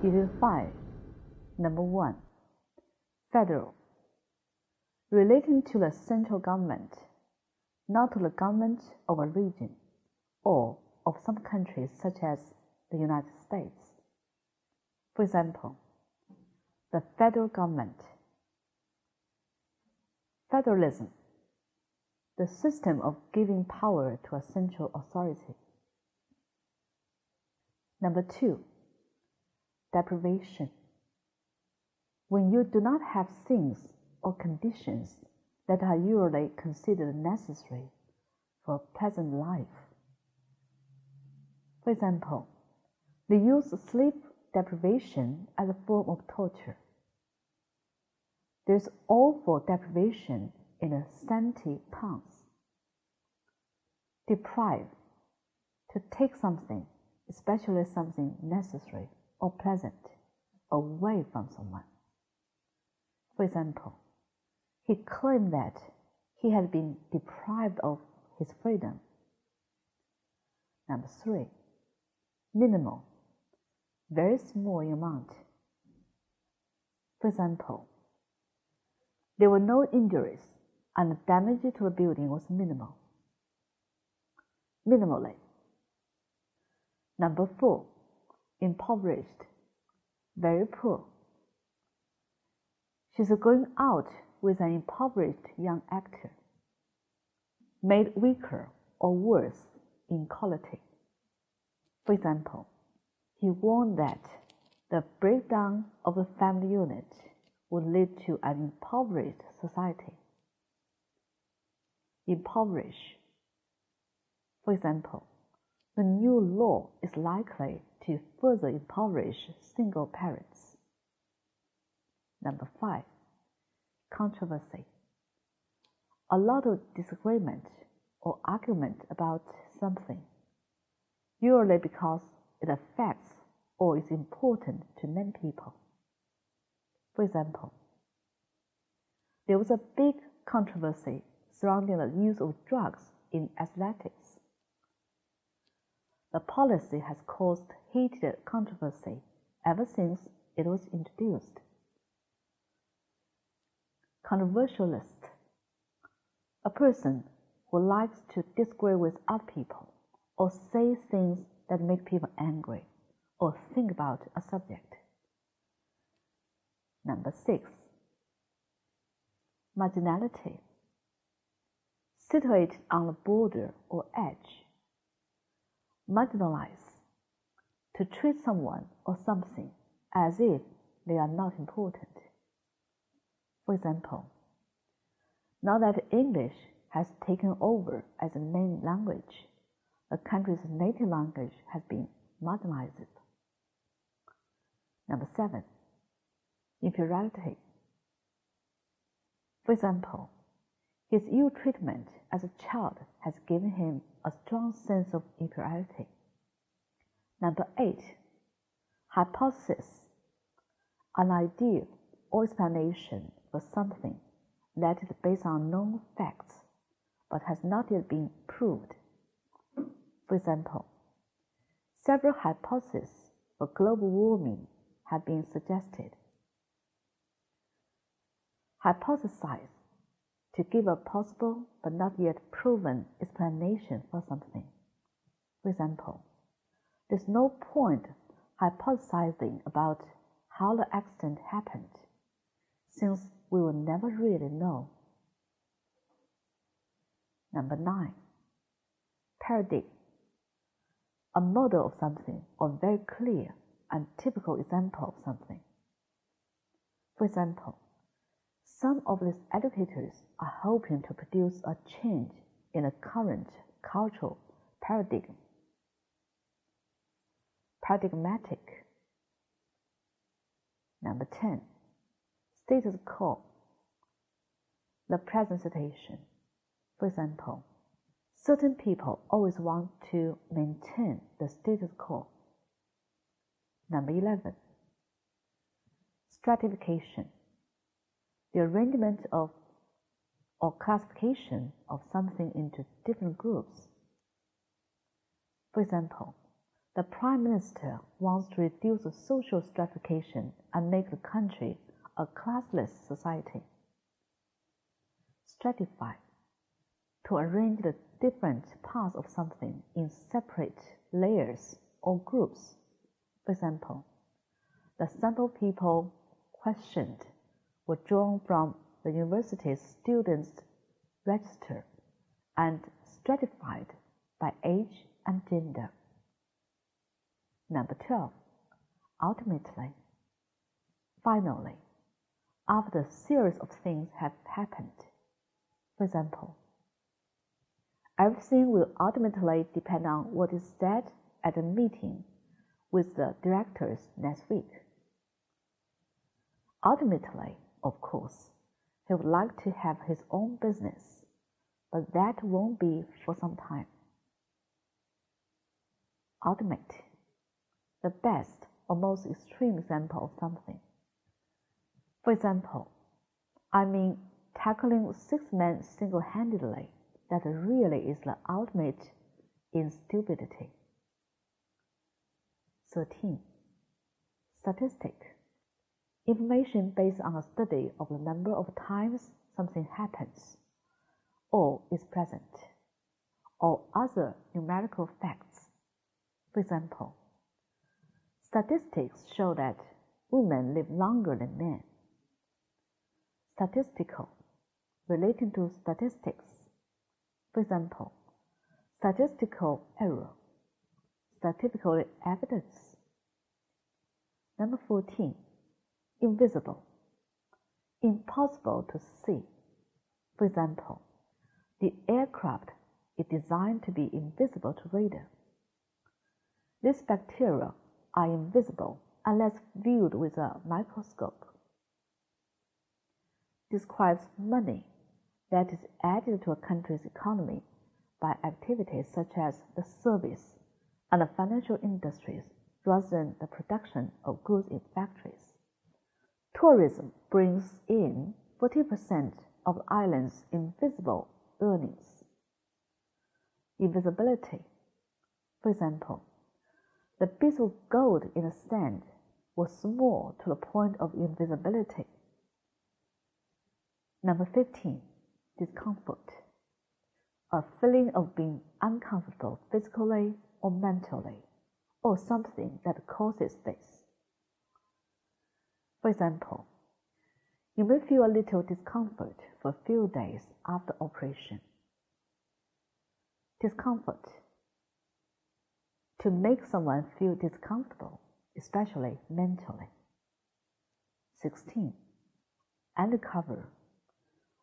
Unit 5, Number 1. Federal. Relating to the central government, not to the government of a region or of some countries such as the United States. For example, the federal government. Federalism, the system of giving power to a central authority. Number 2. Deprivation. When you do not have things or conditions that are usually considered necessary for a pleasant life. For example, they use sleep deprivation as a form of torture. There is awful deprivation in the 70 pounds. Deprive, to take something, especially something necessary or pleasant, away from someone. For example, he claimed that he had been deprived of his freedom. Number 3. Minimal, very small in amount. For example, there were no injuries and the damage to the building was minimal. Minimally. Number 4. Impoverished, very poor. She's going out with an impoverished young actor, made weaker or worse in quality. For example, he warned that the breakdown of the family unit would lead to an impoverished society. Impoverish. For example, the new law is likely to further impoverish single parents. Number 5. Controversy. A lot of disagreement or argument about something, usually because it affects or is important to many people. For example, there was a big controversy surrounding the use of drugs in athletics. The policy has caused heated controversy ever since it was introduced. Controversialist, a person who likes to disagree with other people or say things that make people angry or think about a subject. Number 6. Marginality, situated on the border or edge. Marginalize, to treat someone or something as if they are not important. For example, now that English has taken over as a main language, the country's native language has been marginalized. Number 7. Inferiority. For example, his ill treatment as a child has given him a strong sense of inferiority. Number 8. Hypothesis, an idea or explanation for something that is based on known facts but has not yet been proved. For example, several hypotheses for global warming have been suggested. Hypothesize, to give a possible but not yet proven explanation for something. For example, there's no point hypothesizing about how the accident happened, since we will never really know. Number 9. Paradigm, a model of something or very clear and typical example of something. For example, some of these educators are hoping to produce a change in the current cultural paradigm. Paradigmatic. Number 10. Status quo, the present situation. For example, certain people always want to maintain the status quo. Number 11. Stratification, the arrangement of or classification of something into different groups. For example, The Prime Minister wants to reduce the social stratification and make the country a classless society. Stratify, to arrange the different parts of something in separate layers or groups. For example, the sample people questioned were drawn from the university's students' register and stratified by age and gender. Number 12. Ultimately. Finally, after a series of things have happened. For example, everything will ultimately depend on what is said at a meeting with the directors next week. Ultimately, of course, he would like to have his own business, but that won't be for some time. Ultimate, the best or most extreme example of something. For example, I mean tackling 6 men single-handedly, that really is the ultimate in stupidity. 13. Statistic. Information based on a study of the number of times something happens, or is present, or other numerical facts. For example, statistics show that women live longer than men. Statistical, relating to statistics. For example, statistical error, statistical evidence. Number 14. Invisible, impossible to see. For example, the aircraft is designed to be invisible to radar. These bacteria are invisible unless viewed with a microscope. Describes money that is added to a country's economy by activities such as the service and the financial industries rather than the production of goods in factories. Tourism brings in 40% of the island's invisible earnings. Invisibility. For example, the bits of gold in the sand were small to the point of invisibility. Number 15. Discomfort. A feeling of being uncomfortable physically or mentally, or something that causes this. For example, you may feel a little discomfort for a few days after operation. Discomfort. To make someone feel discomfortable, especially mentally. 16. Undercover.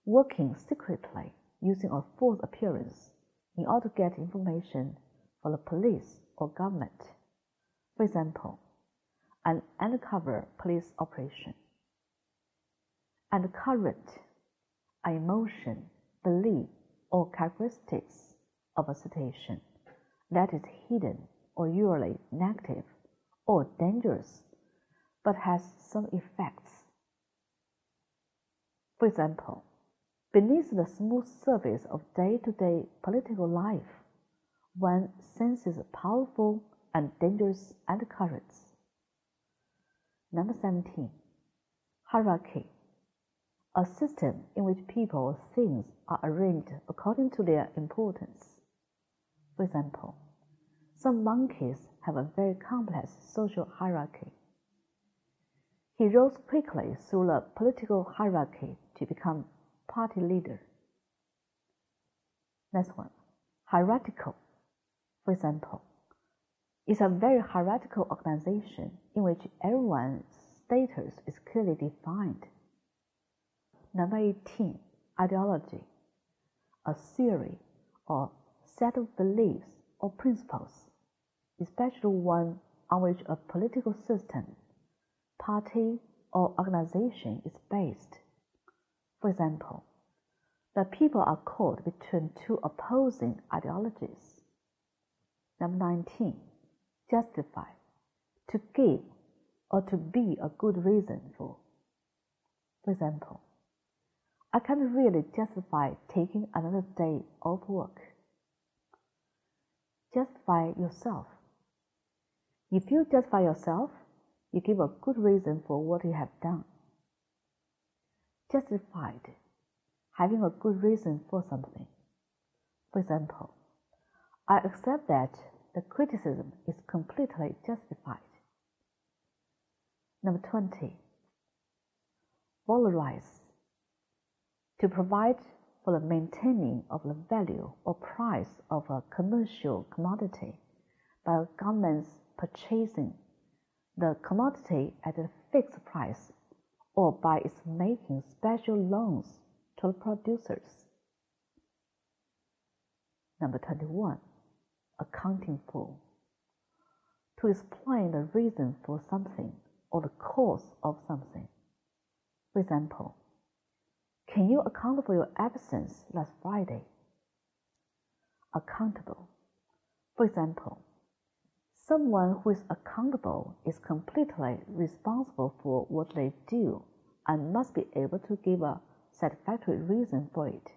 Working secretly using a false appearance in order to get information from the police or government. For example, an undercover police operation. Undercurrent, an emotion, belief, or characteristics of a situation that is hidden or usually negative or dangerous, but has some effects. For example, beneath the smooth surface of day-to-day political life, one senses powerful and dangerous undercurrents. Number 17. Hierarchy. A system in which people or things are arranged according to their importance. For example, some monkeys have a very complex social hierarchy. He rose quickly through the political hierarchy to become party leader. Next one. Hierarchical. For example, it's a very hierarchical organization in which everyone's status is clearly defined. Number 18. Ideology. A theory or set of beliefs or principles, especially one on which a political system, party, or organization is based. For example, the people are caught between two opposing ideologies. Number 19. Justify. To give or to be a good reason for. For example, I can't really justify taking another day off work. Justify yourself. If you justify yourself, you give a good reason for what you have done. Justified, having a good reason for something. For example, I accept that the criticism is completely justified. Number 20. Valorize, to provide for the maintaining of the value or price of a commercial commodity by a government's purchasing the commodity at a fixed price or by its making special loans to the producers. Number 21. Accounting for, to explain the reason for something or the cause of something. For example, can you account for your absence last Friday? Accountable. For example, someone who is accountable is completely responsible for what they do and must be able to give a satisfactory reason for it.